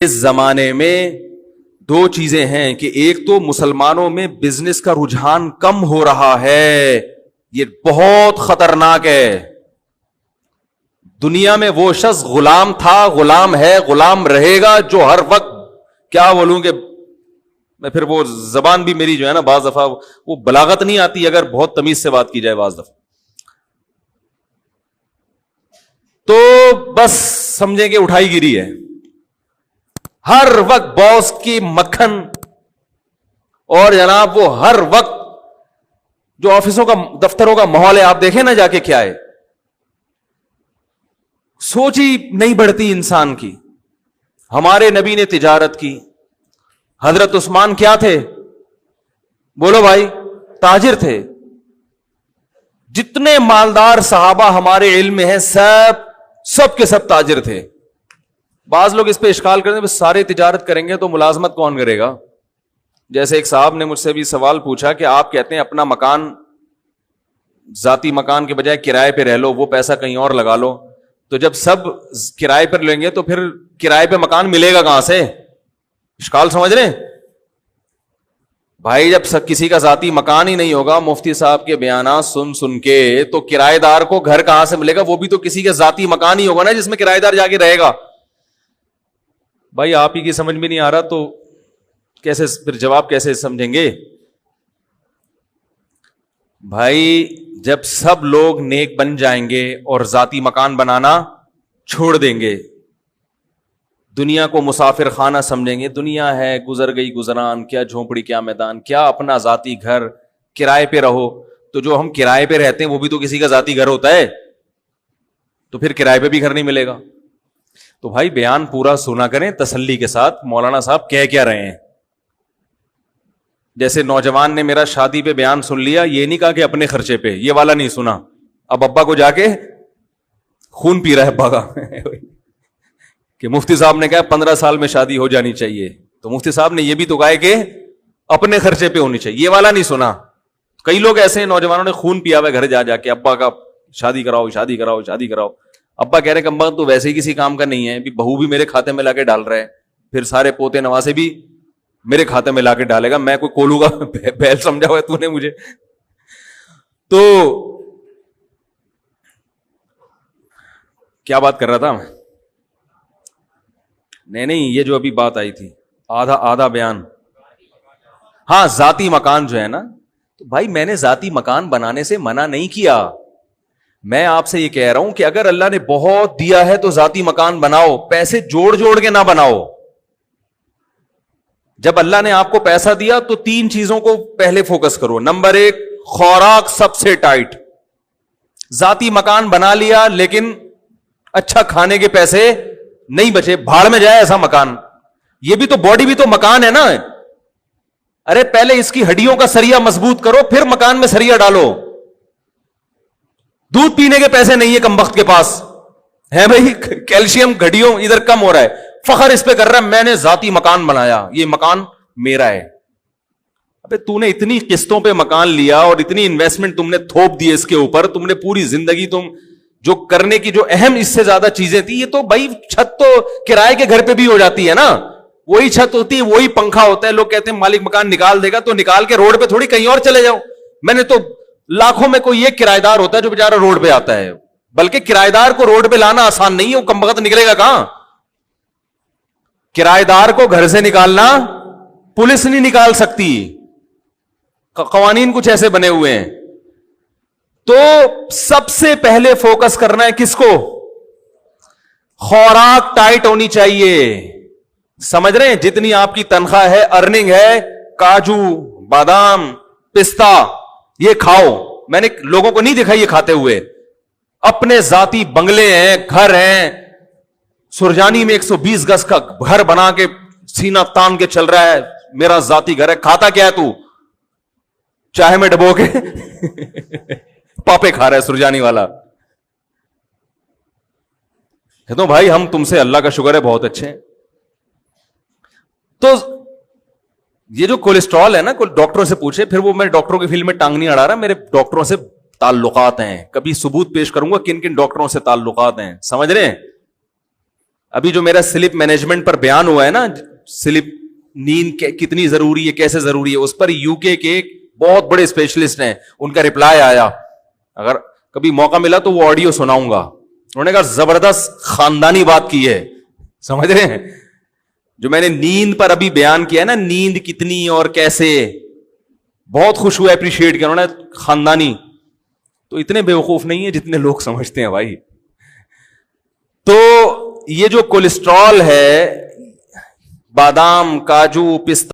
اس زمانے میں دو چیزیں ہیں کہ ایک تو مسلمانوں میں بزنس کا رجحان کم ہو رہا ہے، یہ بہت خطرناک ہے. دنیا میں وہ شخص غلام تھا، غلام ہے، غلام رہے گا، جو ہر وقت کیا بولوں کہ میں پھر وہ زبان بھی میری جو ہے نا بعض دفعہ وہ بلاغت نہیں آتی اگر بہت تمیز سے بات کی جائے بعض دفعہ، تو بس سمجھیں کہ اٹھائی گیری ہے. ہر وقت باس کی مکھن، اور جناب وہ ہر وقت جو آفسوں کا دفتروں کا ماحول ہے آپ دیکھیں نا جا کے کیا ہے، سوچ ہی نہیں بڑھتی انسان کی. ہمارے نبی نے تجارت کی. حضرت عثمان کیا تھے؟ بولو بھائی، تاجر تھے. جتنے مالدار صحابہ ہمارے علم میں ہیں سب کے سب تاجر تھے. بعض لوگ اس پہ اشکال کرتے ہیں بس سارے تجارت کریں گے تو ملازمت کون کرے گا. جیسے ایک صاحب نے مجھ سے بھی سوال پوچھا کہ آپ کہتے ہیں اپنا مکان ذاتی مکان کے بجائے کرائے پہ رہ لو، وہ پیسہ کہیں اور لگا لو، تو جب سب کرائے پر لیں گے تو پھر کرائے پہ مکان ملے گا کہاں سے؟ اشکال سمجھ رہے ہیں بھائی؟ جب کسی کا ذاتی مکان ہی نہیں ہوگا، مفتی صاحب کے بیانات سن کے، تو کرائے دار کو گھر کہاں سے ملے گا؟ وہ بھی تو کسی کا ذاتی مکان ہی ہوگا نا جس میں کرائے دار جا کے رہے گا. بھائی آپ ہی کی سمجھ میں نہیں آ رہا تو کیسے پھر جواب کیسے سمجھیں گے؟ بھائی جب سب لوگ نیک بن جائیں گے اور ذاتی مکان بنانا چھوڑ دیں گے، دنیا کو مسافر خانہ سمجھیں گے، دنیا ہے گزر گئی گزران، کیا جھونپڑی کیا میدان، کیا اپنا ذاتی گھر، کرائے پہ رہو. تو جو ہم کرائے پہ رہتے ہیں وہ بھی تو کسی کا ذاتی گھر ہوتا ہے، تو پھر کرائے پہ بھی گھر نہیں ملے گا. تو بھائی بیان پورا سنا کریں تسلی کے ساتھ، مولانا صاحب کہہ کیا رہے ہیں. جیسے نوجوان نے میرا شادی پہ بیان سن لیا، یہ نہیں کہا کہ اپنے خرچے پہ، یہ والا نہیں سنا. اب ابا کو جا کے خون پی رہا ہے ابا کا کہ مفتی صاحب نے کہا 15 سال میں شادی ہو جانی چاہیے، تو مفتی صاحب نے یہ بھی تو کہا کہ اپنے خرچے پہ ہونی چاہیے، یہ والا نہیں سنا. کئی لوگ ایسے ہیں نوجوانوں نے خون پیا ہوا گھر جا کے ابا کا شادی کراؤ شادی کراؤ شادی کراؤ. ابا کہہ رہے کہ تو ویسے ہی کسی کام کا نہیں ہے، بہو بھی میرے کھاتے میں لا کے ڈال رہے ہیں، پھر سارے پوتے نواسے بھی میرے کھاتے میں لا کے ڈالے گا، میں کوئی کولوں گا بیل سمجھا ہوا ہے تو نے مجھے. تو کیا بات کر رہا تھا؟ نہیں یہ جو ابھی بات آئی تھی آدھا بیان. ہاں ذاتی مکان جو ہے نا، تو بھائی میں نے ذاتی مکان بنانے سے منع نہیں کیا. میں آپ سے یہ کہہ رہا ہوں کہ اگر اللہ نے بہت دیا ہے تو ذاتی مکان بناؤ، پیسے جوڑ کے نہ بناؤ. جب اللہ نے آپ کو پیسہ دیا تو 3 چیزوں کو پہلے فوکس کرو. نمبر 1 خوراک سب سے ٹائٹ. ذاتی مکان بنا لیا لیکن اچھا کھانے کے پیسے نہیں بچے، بھاڑ میں جائے ایسا مکان. یہ بھی تو باڈی بھی تو مکان ہے نا. ارے پہلے اس کی ہڈیوں کا سریا مضبوط کرو پھر مکان میں سریا ڈالو. دودھ پینے کے پیسے نہیں ہے کمبخت کے پاس ہے بھائی، کیلشیم گھڑیوں ادھر کم ہو رہا ہے، فخر اس پہ کر رہا ہے میں نے ذاتی مکان بنایا، یہ مکان میرا ہے. ابے تو نے اتنی قسطوں پہ مکان لیا اور اتنی انویسٹمنٹ تم نے تھوپ دی اس کے اوپر، تم نے پوری زندگی تم جو کرنے کی جو اہم اس سے زیادہ چیزیں تھی، یہ تو بھائی چھت تو کرائے کے گھر پہ بھی ہو جاتی ہے نا، وہی چھت ہوتی ہے وہی پنکھا ہوتا ہے. لوگ کہتے ہیں مالک مکان نکال دے گا، تو نکال کے روڈ پہ تھوڑی کہیں اور چلے جاؤ. میں نے تو لاکھوں میں کوئی ایک کرایہ دار ہوتا ہے جو بیچارہ روڈ پہ آتا ہے، بلکہ کرایہ دار کو روڈ پہ لانا آسان نہیں ہے، وہ کم وقت نکلے گا کہاں؟ کرایہ دار کو گھر سے نکالنا پولیس نہیں نکال سکتی، قوانین کچھ ایسے بنے ہوئے ہیں. تو سب سے پہلے فوکس کرنا ہے کس کو؟ خوراک ٹائٹ ہونی چاہیے. سمجھ رہے ہیں؟ جتنی آپ کی تنخواہ ہے، ارننگ ہے، کاجو بادام پستہ یہ کھاؤ. میں نے لوگوں کو نہیں دیکھا یہ کھاتے ہوئے. اپنے ذاتی بنگلے ہیں، گھر ہیں. سرجانی میں 120 گز کا گھر بنا کے سینہ تان کے چل رہا ہے، میرا ذاتی گھر ہے. کھاتا کیا ہے تو؟ چائے میں ڈبو کے پاپے کھا رہا ہے سرجانی والا. کہتا ہوں بھائی ہم تم سے اللہ کا شکر ہے بہت اچھے ہیں. تو یہ جو کولیسٹرول ہے نا، کوئی ڈاکٹروں سے پوچھے، پھر وہ میں ڈاکٹروں کی فیلڈ میں ٹانگ نہیں اڑا رہا، میرے ڈاکٹروں سے تعلقات ہیں، کبھی ثبوت پیش کروں گا کن کن ڈاکٹروں سے تعلقات ہیں. سمجھ رہے ہیں؟ ابھی جو میرا سلیپ مینجمنٹ پر بیان ہوا ہے نا, سلیپ نیند کتنی ضروری ہے, کیسے ضروری ہے, اس پر یو کے بہت بڑے اسپیشلسٹ ہیں, ان کا رپلائی آیا, اگر کبھی موقع ملا تو وہ آڈیو سناؤں گا. انہوں نے کہا زبردست خاندانی بات کی ہے, سمجھ رہے ہیں جو میں نے نیند پر ابھی بیان کیا ہے نا, نیند کتنی اور کیسے, بہت خوش ہوئے, اپریشیٹ کیا انہوں نے, خاندانی. تو اتنے بیوقوف نہیں ہیں جتنے لوگ سمجھتے ہیں بھائی. تو یہ جو کولیسٹرول ہے, بادام, کاجو, پستہ,